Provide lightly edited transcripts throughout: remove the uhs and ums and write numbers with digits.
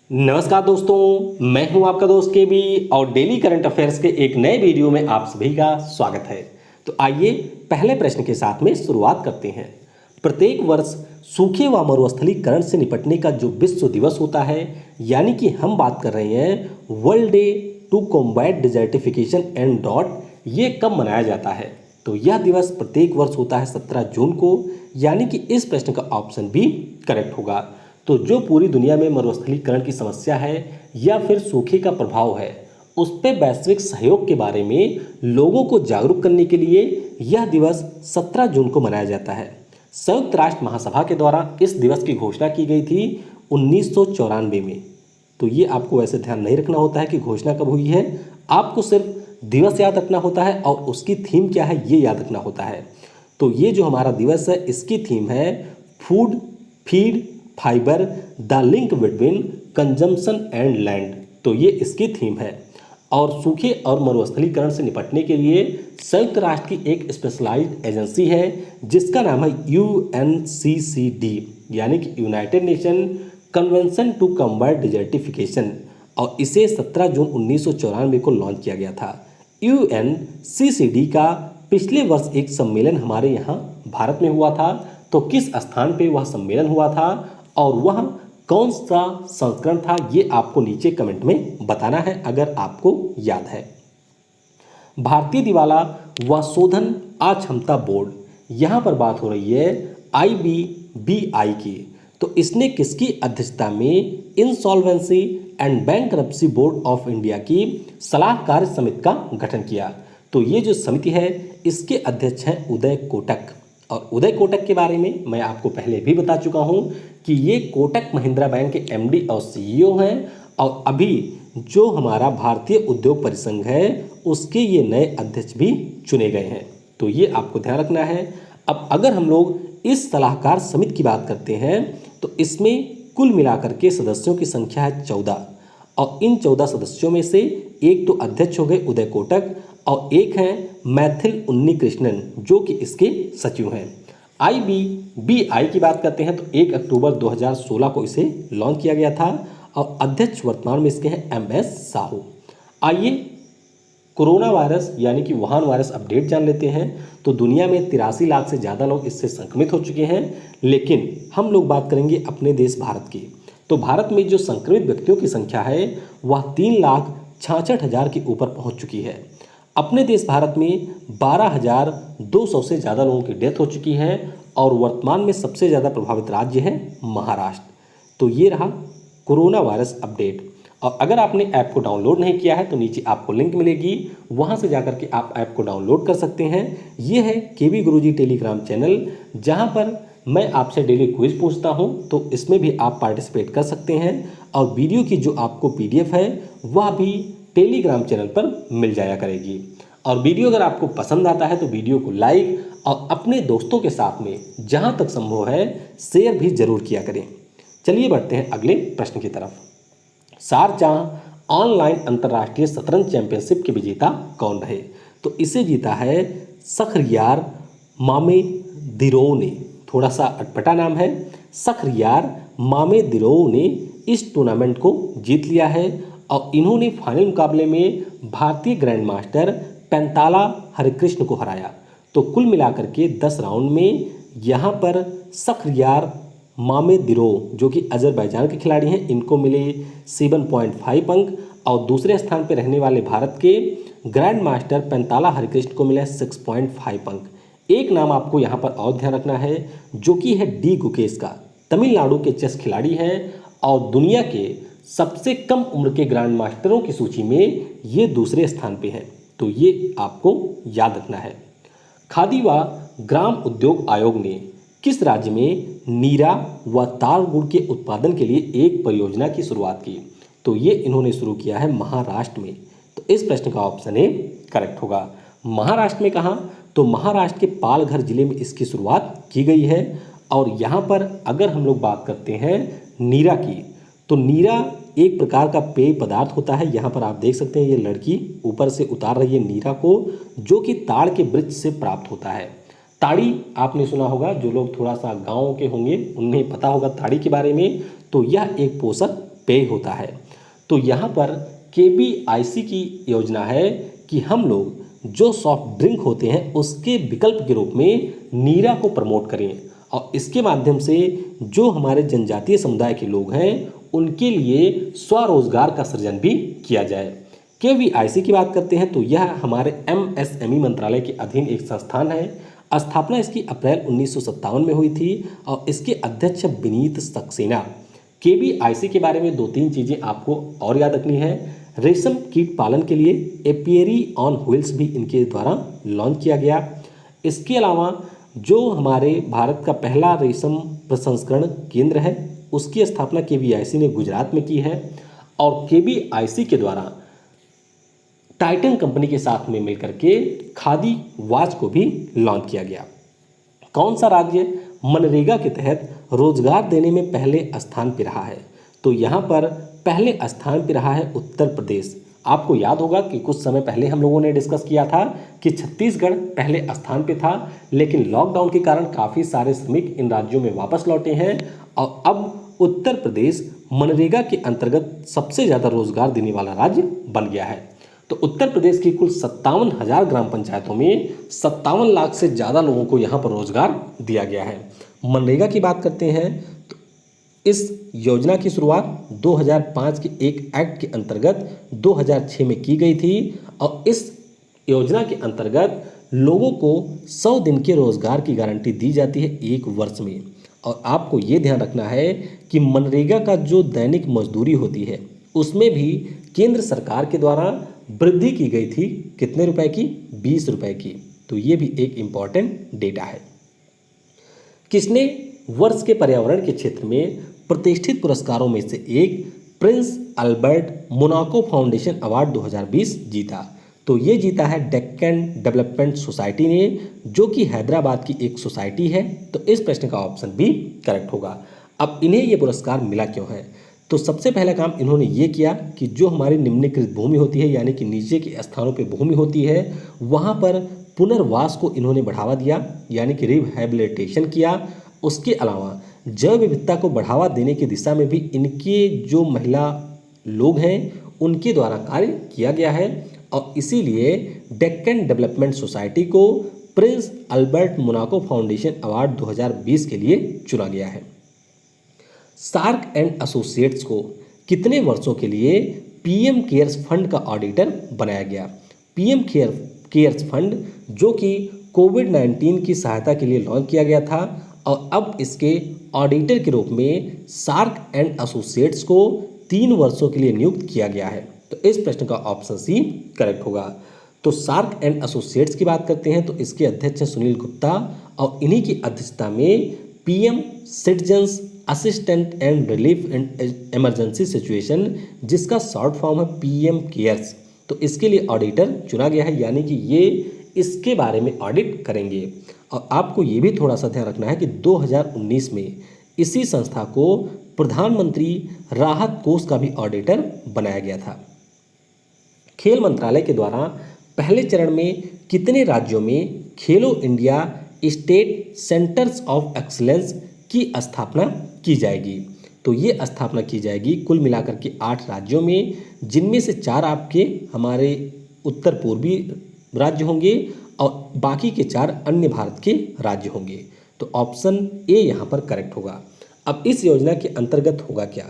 नमस्कार दोस्तों, मैं हूं आपका दोस्त के बी और डेली करंट अफेयर्स के एक नए वीडियो में आप सभी का स्वागत है। तो आइए पहले प्रश्न के साथ में शुरुआत करते हैं। प्रत्येक वर्ष सूखे व मरुस्थलीकरण से निपटने का जो विश्व दिवस होता है, यानी कि हम बात कर रहे हैं world day to combat desertification and drought, ये कब मनाया जाता है? तो यह दिवस प्रत्येक वर्ष होता है 17 जून को, यानी कि इस प्रश्न का ऑप्शन भी करेक्ट होगा। तो जो पूरी दुनिया में मरुस्थलीकरण की समस्या है या फिर सूखे का प्रभाव है, उस पर वैश्विक सहयोग के बारे में लोगों को जागरूक करने के लिए यह दिवस 17 जून को मनाया जाता है। संयुक्त राष्ट्र महासभा के द्वारा इस दिवस की घोषणा की गई थी 1994 में। तो ये आपको वैसे ध्यान नहीं रखना होता है कि घोषणा कब हुई है, आपको सिर्फ दिवस याद रखना होता है और उसकी थीम क्या है ये याद रखना होता है। तो ये जो हमारा दिवस है, इसकी थीम है food, feed, fibre, the link between consumption and land. तो ये इसकी थीम है। और सूखे और मरुस्थलीकरण से निपटने के लिए संयुक्त राष्ट्र की एक स्पेशलाइज्ड एजेंसी है जिसका नाम है UNCCD, यानी कि United Nation Convention to combat desertification, और इसे 17 जून 1994 को लॉन्च किया गया था। UNCCD का पिछले वर्ष एक सम्मेलन हमारे यहाँ भारत में हुआ था। तो किस स्थान पे वह सम्मेलन हुआ था और वह कौन सा संस्करण था, ये आपको नीचे कमेंट में बताना है अगर आपको याद है। भारतीय दिवाला व शोधन अक्षमता बोर्ड, यहाँ पर बात हो रही है IBBI की। तो इसने किसकी अध्यक्षता में insolvency and bankruptcy board of India की सलाहकार समिति का गठन किया? तो ये जो समिति है इसके अध्यक्ष हैं उदय कोटक। और उदय कोटक के बारे में मैं आपको पहले भी बता चुका हूँ कि ये कोटक महिंद्रा बैंक के MD और CEO हैं, और अभी जो हमारा भारतीय उद्योग परिसंघ है उसके ये नए अध्यक्ष भी चुने गए हैं। तो ये आपको ध्यान रखना है। अब अगर हम लोग इस सलाहकार समिति की बात करते हैं तो इसमें कुल मिलाकर के सदस्यों की संख्या है 14, और इन 14 सदस्यों में से एक तो अध्यक्ष हो गए उदय कोटक और एक हैं मैथिल उन्नीकृष्णन जो कि इसके सचिव हैं। IBBI की बात करते हैं तो 1 अक्टूबर 2016 को इसे लॉन्च किया गया था और अध्यक्ष वर्तमान में इसके हैं MS साहू। आइए कोरोना वायरस यानी कि वुहान वायरस अपडेट जान लेते हैं। तो दुनिया में 83 लाख से ज़्यादा लोग इससे संक्रमित हो चुके हैं, लेकिन हम लोग बात करेंगे अपने देश भारत की। तो भारत में जो संक्रमित व्यक्तियों की संख्या है वह 3,66,000 के ऊपर पहुंच चुकी है। अपने देश भारत में 12,200 से ज़्यादा लोगों की डेथ हो चुकी है और वर्तमान में सबसे ज़्यादा प्रभावित राज्य है महाराष्ट्र। तो ये रहा कोरोना वायरस अपडेट। और अगर आपने ऐप को डाउनलोड नहीं किया है तो नीचे आपको लिंक मिलेगी, वहाँ से जाकर के आप ऐप को डाउनलोड कर सकते हैं। ये है KB गुरुजी टेलीग्राम चैनल, जहाँ पर मैं आपसे डेली क्विज पूछता हूँ, तो इसमें भी आप पार्टिसिपेट कर सकते हैं। और वीडियो की जो आपको PDF है वह भी टेलीग्राम चैनल पर मिल जाया करेगी। और वीडियो अगर आपको पसंद आता है तो वीडियो को लाइक और अपने दोस्तों के साथ में जहाँ तक संभव है शेयर भी जरूर किया करें। चलिए बढ़ते हैं अगले प्रश्न की तरफ। शारजाह ऑनलाइन अंतर्राष्ट्रीय शतरंज चैंपियनशिप के विजेता कौन रहे? तो इसे जीता है शखरियार मामेदिरोव ने। थोड़ा सा अटपटा नाम है। शखरियार मामेदिरोव ने इस टूर्नामेंट को जीत लिया है और इन्होंने फाइनल मुकाबले में भारतीय ग्रैंड मास्टर पेंताला हरिकृष्ण को हराया। तो कुल मिलाकर के 10 राउंड में यहाँ पर शखरियार मामेदिरोव जो कि अजरबैजान के खिलाड़ी हैं, इनको मिले 7.5 अंक, और दूसरे स्थान पर रहने वाले भारत के ग्रैंड मास्टर पेंताला हरिकृष्ण को मिले 6.5 अंक। एक नाम आपको यहाँ पर और ध्यान रखना है जो कि है D गुकेश का। तमिलनाडु के चेस खिलाड़ी हैं और दुनिया के सबसे कम उम्र के ग्रैंड मास्टरों की सूची में ये दूसरे स्थान पे हैं। तो ये आपको याद रखना है। खादी व ग्राम उद्योग आयोग ने किस राज्य में नीरा व ताड़ गुड़ के उत्पादन के लिए एक परियोजना की शुरुआत की? तो ये इन्होंने शुरू किया है महाराष्ट्र में। तो इस प्रश्न का ऑप्शन ए करेक्ट होगा। महाराष्ट्र में कहाँ? तो महाराष्ट्र के पालघर जिले में इसकी शुरुआत की गई है। और यहाँ पर अगर हम लोग बात करते हैं नीरा की, तो नीरा एक प्रकार का पेय पदार्थ होता है। यहाँ पर आप देख सकते हैं ये लड़की ऊपर से उतार रही है नीरा को, जो कि ताड़ के वृक्ष से प्राप्त होता है। ताड़ी आपने सुना होगा, जो लोग थोड़ा सा गाँव के होंगे उन्हें पता होगा ताड़ी के बारे में। तो यह एक पोषक पेय होता है। तो यहाँ पर KBIC की योजना है कि हम लोग जो सॉफ्ट ड्रिंक होते हैं उसके विकल्प के रूप में नीरा को प्रमोट करें और इसके माध्यम से जो हमारे जनजातीय समुदाय के लोग हैं उनके लिए स्वरोजगार का सृजन भी किया जाए। KVIC की बात करते हैं तो यह हमारे MSME मंत्रालय के अधीन एक संस्थान है। स्थापना इसकी अप्रैल 1957 में हुई थी और इसके अध्यक्ष विनीत सक्सेना। KVIC के बारे में 2-3 चीज़ें आपको और याद रखनी है। रेशम कीट पालन के लिए एपियरी ऑन व्हील्स भी इनके द्वारा लॉन्च किया गया। इसके अलावा जो हमारे भारत का पहला रेशम प्रसंस्करण केंद्र है उसकी स्थापना KVIC ने गुजरात में की है और KVIC के द्वारा टाइटन कंपनी के साथ में मिलकर के खादी वॉच को भी लॉन्च किया गया। कौन सा राज्य मनरेगा के तहत रोजगार देने में पहले स्थान पर रहा है? तो यहाँ पर पहले स्थान पर रहा है उत्तर प्रदेश। आपको याद होगा कि कुछ समय पहले हम लोगों ने डिस्कस किया था कि छत्तीसगढ़ पहले स्थान पे था, लेकिन लॉकडाउन के कारण काफ़ी सारे श्रमिक इन राज्यों में वापस लौटे हैं और अब उत्तर प्रदेश मनरेगा के अंतर्गत सबसे ज़्यादा रोजगार देने वाला राज्य बन गया है। तो उत्तर प्रदेश की कुल 57,000 ग्राम पंचायतों में 57 लाख से ज़्यादा लोगों को यहाँ पर रोजगार दिया गया है। मनरेगा की बात करते हैं तो इस योजना की शुरुआत 2005 के एक एक्ट के अंतर्गत 2006 में की गई थी और इस योजना के अंतर्गत लोगों को 100 दिन के रोजगार की गारंटी दी जाती है 1 वर्ष में। और आपको ये ध्यान रखना है कि मनरेगा का जो दैनिक मजदूरी होती है उसमें भी केंद्र सरकार के द्वारा वृद्धि की गई थी। कितने रुपए की? 20 रुपए की। तो ये भी एक इम्पॉर्टेंट डेटा है। किसने वर्ष के पर्यावरण के क्षेत्र में प्रतिष्ठित पुरस्कारों में से एक Prince Albert Monaco foundation award 2020 जीता? तो ये जीता है डेक्कन डेवलपमेंट सोसाइटी ने, जो कि हैदराबाद की एक सोसाइटी है। तो इस प्रश्न का ऑप्शन भी करेक्ट होगा। अब इन्हें ये पुरस्कार मिला क्यों है? तो सबसे पहला काम इन्होंने ये किया कि जो हमारी निम्नीकृत भूमि होती है यानी कि नीचे के स्थानों पे भूमि होती है वहाँ पर पुनर्वास को इन्होंने बढ़ावा दिया यानी कि रिहैबिलिटेशन किया। उसके अलावा जैव विविधता को बढ़ावा देने की दिशा में भी इनके जो महिला लोग हैं उनके द्वारा कार्य किया गया है और इसीलिए डेक्कन डेवलपमेंट सोसाइटी को Prince Albert Monaco foundation award 2020 के लिए चुना गया है। शार्क एंड एसोसिएट्स को कितने वर्षों के लिए पीएम केयर्स फंड का ऑडिटर बनाया गया? पीएम केयर्स फंड जो कि कोविड-19 की सहायता के लिए लॉन्च किया गया था और अब इसके ऑडिटर के रूप में शार्क एंड एसोसिएट्स को 3 वर्षों के लिए नियुक्त किया गया है। तो इस प्रश्न का ऑप्शन सी करेक्ट होगा। तो शार्क एंड एसोसिएट्स की बात करते हैं तो इसके अध्यक्ष हैं सुनील गुप्ता और इन्हीं की अध्यक्षता में PM citizens assistant and relief and emergency situation, जिसका शॉर्ट फॉर्म है पीएम केयर्स, तो इसके लिए ऑडिटर चुना गया है यानी कि ये इसके बारे में ऑडिट करेंगे। और आपको ये भी थोड़ा सा ध्यान रखना है कि 2019 में इसी संस्था को प्रधानमंत्री राहत कोष का भी ऑडिटर बनाया गया था। खेल मंत्रालय के द्वारा पहले चरण में कितने राज्यों में खेलो India state centres of excellence की स्थापना की जाएगी? तो ये स्थापना की जाएगी कुल मिलाकर के 8 राज्यों में, जिनमें से 4 आपके हमारे उत्तर पूर्वी राज्य होंगे और बाकी के 4 अन्य भारत के राज्य होंगे। तो ऑप्शन ए यहाँ पर करेक्ट होगा। अब इस योजना के अंतर्गत होगा क्या?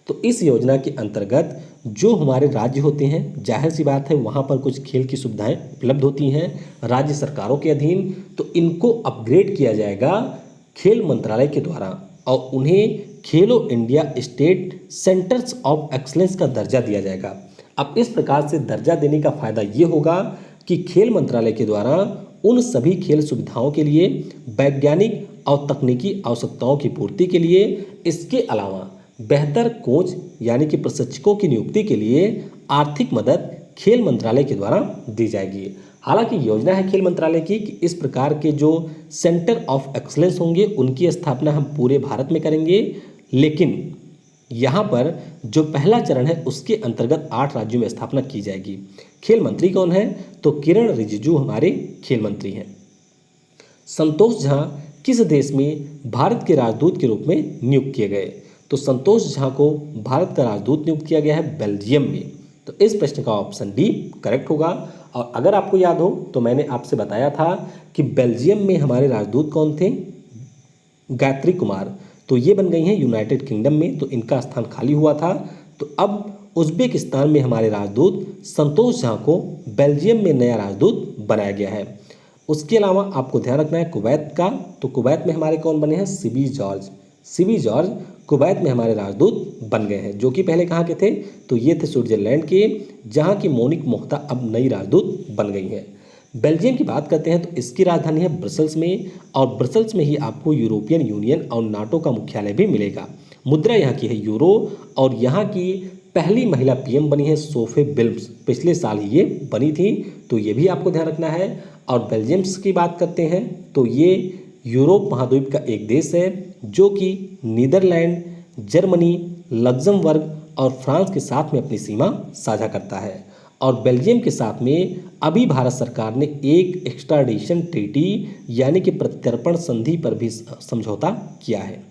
तो इस योजना के अंतर्गत जो हमारे राज्य होते हैं, जाहिर सी बात है वहाँ पर कुछ खेल की सुविधाएं उपलब्ध होती हैं राज्य सरकारों के अधीन, तो इनको अपग्रेड किया जाएगा खेल मंत्रालय के द्वारा और उन्हें खेलो India state centres of excellence का दर्जा दिया जाएगा। अब इस प्रकार से दर्जा देने का फायदा ये होगा कि खेल मंत्रालय के द्वारा उन सभी खेल सुविधाओं के लिए वैज्ञानिक और तकनीकी आवश्यकताओं की पूर्ति के लिए, इसके अलावा बेहतर कोच यानी कि प्रशिक्षकों की नियुक्ति के लिए आर्थिक मदद खेल मंत्रालय के द्वारा दी जाएगी। हालांकि योजना है खेल मंत्रालय की कि इस प्रकार के जो सेंटर ऑफ एक्सीलेंस होंगे उनकी स्थापना हम पूरे भारत में करेंगे, लेकिन यहाँ पर जो पहला चरण है उसके अंतर्गत 8 राज्यों में स्थापना की जाएगी। खेल मंत्री कौन है? तो किरण रिजिजू हमारे खेल मंत्री हैं। संतोष झा किस देश में भारत के राजदूत के रूप में नियुक्त किए गए? तो संतोष झा को भारत का राजदूत नियुक्त किया गया है बेल्जियम में। तो इस प्रश्न का ऑप्शन डी करेक्ट होगा। और अगर आपको याद हो तो मैंने आपसे बताया था कि बेल्जियम में हमारे राजदूत कौन थे, गायत्री कुमार, तो ये बन गई हैं यूनाइटेड किंगडम में, तो इनका स्थान खाली हुआ था। तो अब उज्बेकिस्तान में हमारे राजदूत संतोष झा को बेल्जियम में नया राजदूत बनाया गया है। उसके अलावा आपको ध्यान रखना है कुवैत का, तो कुवैत में हमारे कौन बने हैं, सिबी जॉर्ज। सिबी जॉर्ज कुवैत में हमारे राजदूत बन गए हैं, जो कि पहले कहाँ के थे, तो ये थे स्विट्जरलैंड के, जहाँ की मोनिक मोहता अब नई राजदूत बन गई हैं। बेल्जियम की बात करते हैं तो इसकी राजधानी है ब्रसल्स में, और ब्रसल्स में ही आपको यूरोपियन यूनियन और नाटो का मुख्यालय भी मिलेगा। मुद्रा यहाँ की है यूरो, और यहाँ की पहली महिला पीएम बनी है सोफे विल्म्स, पिछले साल ही ये बनी थी, तो ये भी आपको ध्यान रखना है। और बेल्जियम की बात करते हैं तो ये यूरोप महाद्वीप का एक देश है जो कि नीदरलैंड, जर्मनी, लग्जमबर्ग और फ्रांस के साथ में अपनी सीमा साझा करता है। और बेल्जियम के साथ में अभी भारत सरकार ने एक एक्स्ट्राडिशन ट्रीटी यानी कि प्रत्यर्पण संधि पर भी समझौता किया है।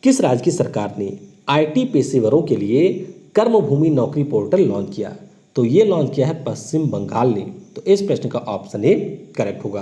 किस राज्य की सरकार ने आईटी पेशेवरों के लिए कर्मभूमि नौकरी पोर्टल लॉन्च किया, तो ये लॉन्च किया है पश्चिम बंगाल ने। तो इस प्रश्न का ऑप्शन ए करेक्ट होगा।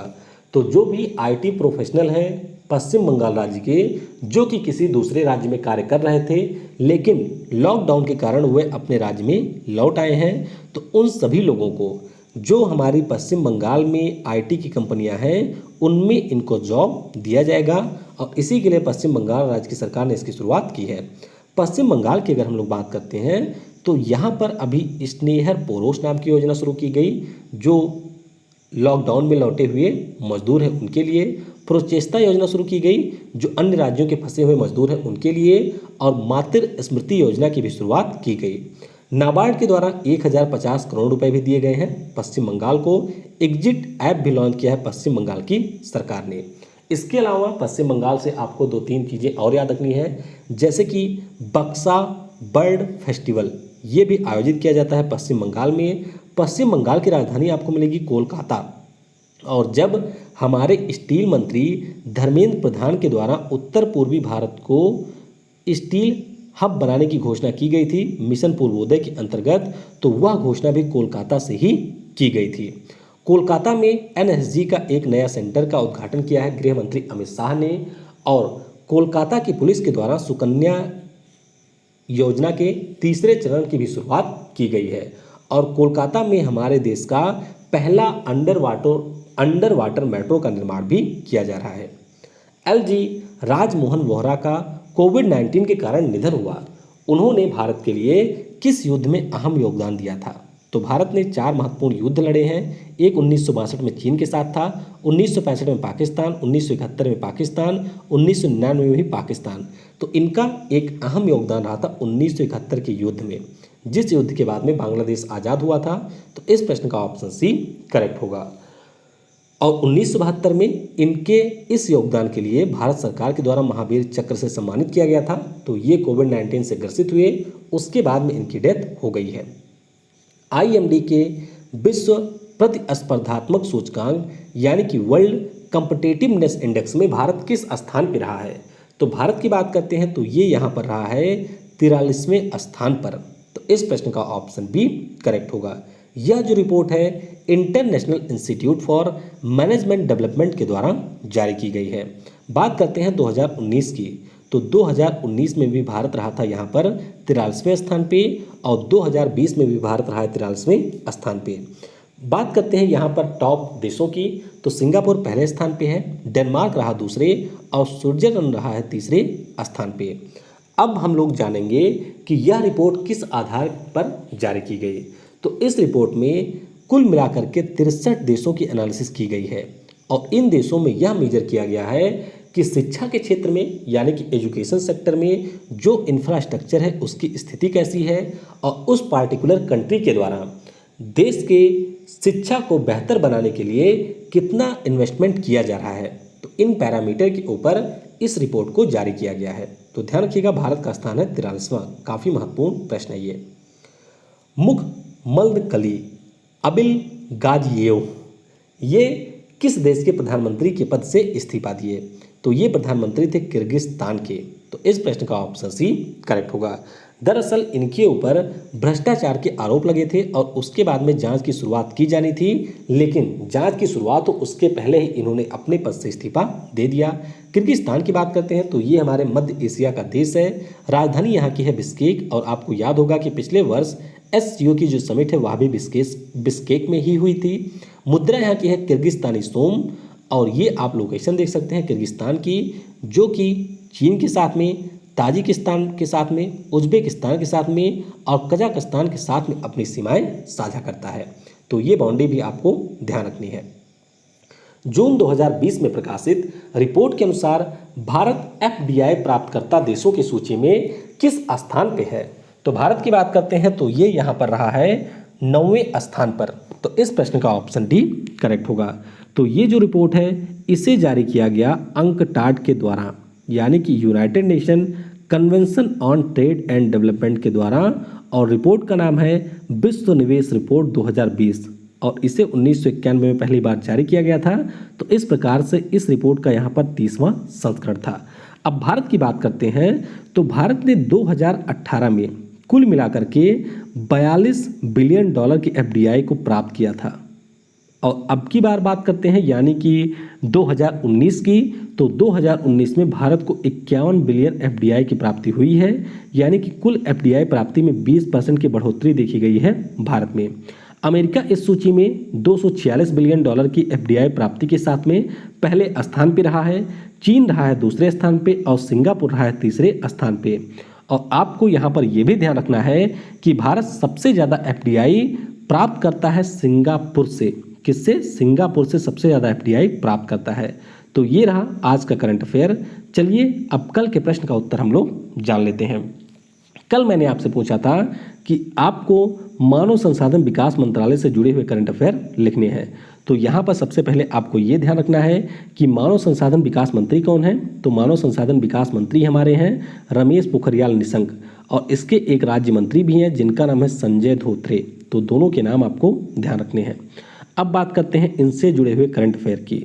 तो जो भी आईटी प्रोफेशनल हैं पश्चिम बंगाल राज्य के, जो कि किसी दूसरे राज्य में कार्य कर रहे थे लेकिन लॉकडाउन के कारण वे अपने राज्य में लौट आए हैं, तो उन सभी लोगों को जो हमारी पश्चिम बंगाल में आईटी की कंपनियां हैं उनमें इनको जॉब दिया जाएगा, और इसी के लिए पश्चिम बंगाल राज्य की सरकार ने इसकी शुरुआत की है। पश्चिम बंगाल की अगर हम लोग बात करते हैं तो यहाँ पर अभी स्नेहर पोरोश नाम की योजना शुरू की गई, जो लॉकडाउन में लौटे हुए मजदूर हैं उनके लिए। प्रोचेस्ता योजना शुरू की गई जो अन्य राज्यों के फंसे हुए मजदूर हैं उनके लिए, और मातृ स्मृति योजना की भी शुरुआत की गई। नाबार्ड के द्वारा 1050 करोड़ रुपए भी दिए गए हैं पश्चिम बंगाल को। एग्जिट ऐप भी लॉन्च किया है पश्चिम बंगाल की सरकार ने। इसके अलावा पश्चिम बंगाल से आपको 2-3 चीज़ें और याद रखनी है, जैसे कि बक्सा बर्ड फेस्टिवल, ये भी आयोजित किया जाता है पश्चिम बंगाल में। पश्चिम बंगाल की राजधानी आपको मिलेगी कोलकाता, और जब हमारे स्टील मंत्री धर्मेंद्र प्रधान के द्वारा उत्तर पूर्वी भारत को स्टील हब बनाने की घोषणा की गई थी मिशन पूर्वोदय के अंतर्गत, तो वह घोषणा भी कोलकाता से ही की गई थी। कोलकाता में एनएसजी का एक नया सेंटर का उद्घाटन किया है गृह मंत्री अमित शाह ने, और कोलकाता की पुलिस के द्वारा सुकन्या योजना के तीसरे चरण की भी शुरुआत की गई है। और कोलकाता में हमारे देश का पहला अंडर वाटर मेट्रो का निर्माण भी किया जा रहा है। एलजी राजमोहन वोहरा का कोविड-19 के कारण निधन हुआ। उन्होंने भारत के लिए किस युद्ध में अहम योगदान दिया था, तो भारत ने 4 महत्वपूर्ण युद्ध लड़े हैं। एक 1962 में चीन के साथ था, 1965 में पाकिस्तान, 1971 में पाकिस्तान, 1999 में भी पाकिस्तान। तो इनका एक अहम योगदान रहा था 1971 के युद्ध में, जिस युद्ध के बाद में बांग्लादेश आज़ाद हुआ था। तो इस प्रश्न का ऑप्शन सी करेक्ट होगा। और 1972 में इनके इस योगदान के लिए भारत सरकार के द्वारा महावीर चक्र से सम्मानित किया गया था। तो ये कोविड-19 से ग्रसित हुए, उसके बाद में इनकी डेथ हो गई है। आईएमडी के विश्व प्रतिस्पर्धात्मक सूचकांक यानी कि वर्ल्ड कॉम्पिटिटिवनेस इंडेक्स में भारत किस स्थान पर रहा है, तो भारत की बात करते हैं तो ये यहाँ पर रहा है 43वें स्थान पर। तो इस प्रश्न का ऑप्शन बी करेक्ट होगा। यह जो रिपोर्ट है international institute for management development के द्वारा जारी की गई है। बात करते हैं 2019 की, तो 2019 में भी भारत रहा था यहाँ पर 43वें स्थान पे, और 2020 में भी भारत रहा है 43वें स्थान पे। बात करते हैं यहाँ पर टॉप देशों की, तो सिंगापुर पहले स्थान पे है, डेनमार्क रहा दूसरे, और स्विट्जरलैंड रहा है तीसरे स्थान पे। अब हम लोग जानेंगे कि यह रिपोर्ट किस आधार पर जारी की गई। तो इस रिपोर्ट में कुल मिलाकर के 63 देशों की एनालिसिस की गई है, और इन देशों में यह मेजर किया गया है कि शिक्षा के क्षेत्र में यानी कि एजुकेशन सेक्टर में जो इंफ्रास्ट्रक्चर है उसकी स्थिति कैसी है, और उस पार्टिकुलर कंट्री के द्वारा देश के शिक्षा को बेहतर बनाने के लिए कितना इन्वेस्टमेंट किया जा रहा है। तो इन पैरामीटर के ऊपर इस रिपोर्ट को जारी किया गया है। तो ध्यान रखिएगा, भारत का स्थान है 43वां। काफ़ी महत्वपूर्ण प्रश्न है ये। मुखम्मदकली अबिलगाजिएव ये किस देश के प्रधानमंत्री के पद से इस्तीफा दिए, तो ये प्रधानमंत्री थे किर्गिस्तान के। तो इस प्रश्न का ऑप्शन सी करेक्ट होगा। दरअसल इनके ऊपर भ्रष्टाचार के आरोप लगे थे और उसके बाद में जांच की शुरुआत की जानी थी, लेकिन जांच की शुरुआत तो उसके पहले ही इन्होंने अपने पद से इस्तीफा दे दिया। किर्गिस्तान की बात करते हैं तो ये हमारे मध्य एशिया का देश है। राजधानी यहाँ की है बिश्केक और आपको याद होगा कि पिछले वर्ष एससीओ की जो समिट है वह भी बिश्केक में ही हुई थी। मुद्रा यहाँ की है किर्गिस्तानी सोम और ये आप लोकेशन देख सकते हैं किर्गिस्तान की, जो कि चीन के साथ में, ताजिकिस्तान के साथ में, उज्बेकिस्तान के साथ में और कजाकिस्तान के साथ में अपनी सीमाएं साझा करता है। तो ये बाउंड्री भी आपको ध्यान रखनी है। जून 2020 में प्रकाशित रिपोर्ट के अनुसार भारत एफडीआई प्राप्तकर्ता देशों की सूची में किस स्थान पे है? तो भारत की बात करते हैं तो ये यहाँ पर रहा है 9वें स्थान पर। तो इस प्रश्न का ऑप्शन डी करेक्ट होगा। तो ये जो रिपोर्ट है इसे जारी किया गया अंकटाड के द्वारा, यानी कि United Nation convention on trade and development के द्वारा, और रिपोर्ट का नाम है विश्व निवेश रिपोर्ट 2020 और इसे 1991 में पहली बार जारी किया गया था। तो इस प्रकार से इस रिपोर्ट का यहाँ पर 30वां संस्करण था। अब भारत की बात करते हैं तो भारत ने 2018 में कुल मिलाकर के 42 बिलियन डॉलर की एफडीआई को प्राप्त किया था। और अब की बार बात करते हैं यानी कि 2019 की, तो 2019 में भारत को 51 बिलियन एफडीआई की प्राप्ति हुई है, यानी कि कुल एफडीआई प्राप्ति में 20% की बढ़ोतरी देखी गई है भारत में। अमेरिका इस सूची में 246 बिलियन डॉलर की एफडीआई प्राप्ति के साथ में पहले स्थान पर रहा है, चीन रहा है दूसरे स्थान पे और सिंगापुर रहा है तीसरे स्थान पे। और आपको यहाँ पर यह भी ध्यान रखना है कि भारत सबसे ज़्यादा एफडीआई प्राप्त करता है सिंगापुर से। किससे? सिंगापुर से सबसे ज़्यादा एफडीआई प्राप्त करता है। तो ये रहा आज का करंट अफेयर। चलिए अब कल के प्रश्न का उत्तर हम लोग जान लेते हैं। कल मैंने आपसे पूछा था कि आपको मानव संसाधन विकास मंत्रालय से जुड़े हुए करंट अफेयर लिखने हैं। तो यहाँ पर सबसे पहले आपको ये ध्यान रखना है कि मानव संसाधन विकास मंत्री कौन है। तो मानव संसाधन विकास मंत्री हमारे हैं रमेश पोखरियाल निशंक, और इसके एक राज्य मंत्री भी हैं जिनका नाम है संजय धोत्रे। तो दोनों के नाम आपको ध्यान रखने हैं। अब बात करते हैं इनसे जुड़े हुए करंट अफेयर की।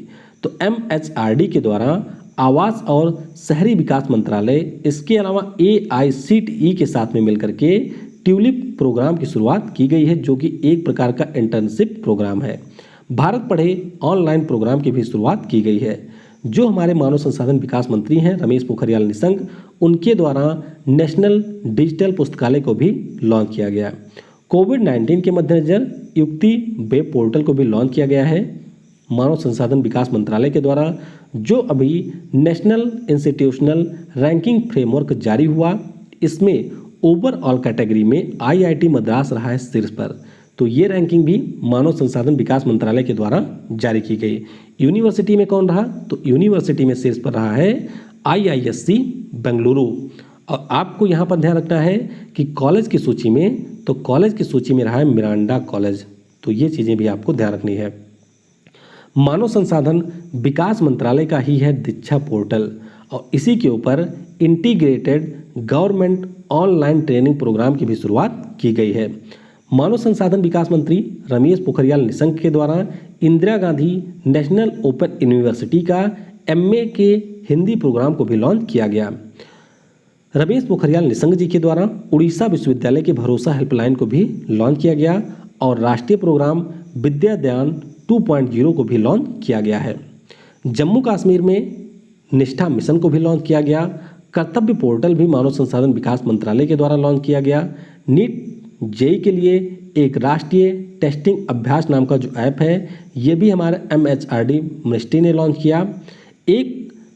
तो MHRD के द्वारा आवास और शहरी विकास मंत्रालय, इसके अलावा AICTE के साथ में मिलकर के ट्यूलिप प्रोग्राम की शुरुआत की गई है, जो कि एक प्रकार का इंटर्नशिप प्रोग्राम है। भारत पढ़े ऑनलाइन प्रोग्राम की भी शुरुआत की गई है। जो हमारे मानव संसाधन विकास मंत्री हैं रमेश पोखरियाल निशंक, उनके द्वारा नेशनल डिजिटल पुस्तकालय को भी लॉन्च किया गया। कोविड-19 के मद्देनजर युक्ति वेब पोर्टल को भी लॉन्च किया गया है मानव संसाधन विकास मंत्रालय के द्वारा, जो अभी नेशनल इंस्टीट्यूशनल रैंकिंग फ्रेमवर्क जारी हुआ। इसमें ओवरऑल कैटेगरी में IIT मद्रास रहा है शीर्ष पर। तो ये रैंकिंग भी मानव संसाधन विकास मंत्रालय के द्वारा जारी की गई। यूनिवर्सिटी में कौन रहा? तो यूनिवर्सिटी में शीर्ष पर रहा है IISc बेंगलुरु। और आपको यहाँ पर ध्यान रखना है कि कॉलेज की सूची में, तो कॉलेज की सूची में रहा है मिरांडा कॉलेज। तो ये चीज़ें भी आपको ध्यान रखनी है। मानव संसाधन विकास मंत्रालय का ही है दीक्षा पोर्टल, और इसी के ऊपर integrated government online training programme की भी शुरुआत की गई है। मानव संसाधन विकास मंत्री रमेश पोखरियाल निशंक के द्वारा Indira Gandhi national open university का MA के हिंदी प्रोग्राम को भी लॉन्च किया गया। रमेश पोखरियाल निशंक जी के द्वारा उड़ीसा विश्वविद्यालय के भरोसा हेल्पलाइन को भी लॉन्च किया गया और राष्ट्रीय प्रोग्राम विद्यादान 2.0 को भी लॉन्च किया गया है। जम्मू कश्मीर में निष्ठा मिशन को भी लॉन्च किया गया। कर्तव्य पोर्टल भी मानव संसाधन विकास मंत्रालय के द्वारा लॉन्च किया गया। नीट JEE के लिए एक राष्ट्रीय टेस्टिंग अभ्यास नाम का जो ऐप है, ये भी हमारे MHRD मिनिस्ट्री ने लॉन्च किया। एक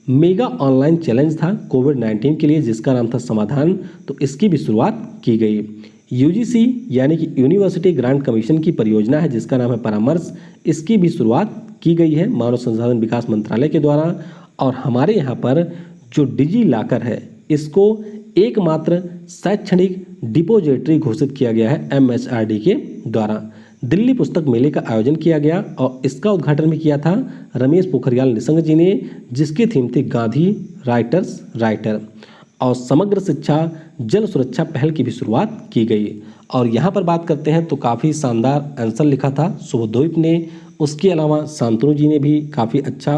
मेगा ऑनलाइन चैलेंज था कोविड-19 के लिए जिसका नाम था समाधान, तो इसकी भी शुरुआत की गई। UGC यानी कि यूनिवर्सिटी ग्रांट कमीशन की परियोजना है जिसका नाम है परामर्श, इसकी भी शुरुआत की गई है मानव संसाधन विकास मंत्रालय के द्वारा। और हमारे यहाँ पर जो डिजी लॉकर है, इसको एकमात्र शैक्षणिक डिपोजिटरी घोषित किया गया है MHRD के द्वारा। दिल्ली पुस्तक मेले का आयोजन किया गया और इसका उद्घाटन भी किया था रमेश पोखरियाल निशंक जी ने, जिसकी थीम थी गांधी राइटर्स राइटर। और समग्र शिक्षा जल सुरक्षा पहल की भी शुरुआत की गई। और यहाँ पर बात करते हैं तो काफ़ी शानदार आंसर लिखा था शुभद्वीप ने, उसके अलावा शांतनु जी ने भी काफ़ी अच्छा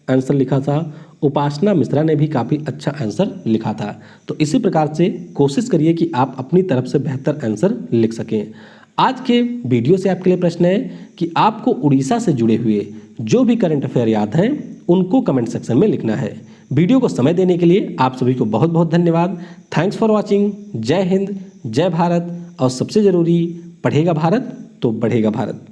आंसर लिखा था, उपासना मिश्रा ने भी काफ़ी अच्छा आंसर लिखा था। तो इसी प्रकार से कोशिश करिए कि आप अपनी तरफ से बेहतर आंसर लिख सकें। आज के वीडियो से आपके लिए प्रश्न है कि आपको उड़ीसा से जुड़े हुए जो भी करंट अफेयर याद हैं उनको कमेंट सेक्शन में लिखना है। वीडियो को समय देने के लिए आप सभी को बहुत बहुत धन्यवाद। Thanks for watching. जय हिंद, जय भारत और सबसे ज़रूरी, पढ़ेगा भारत तो बढ़ेगा भारत।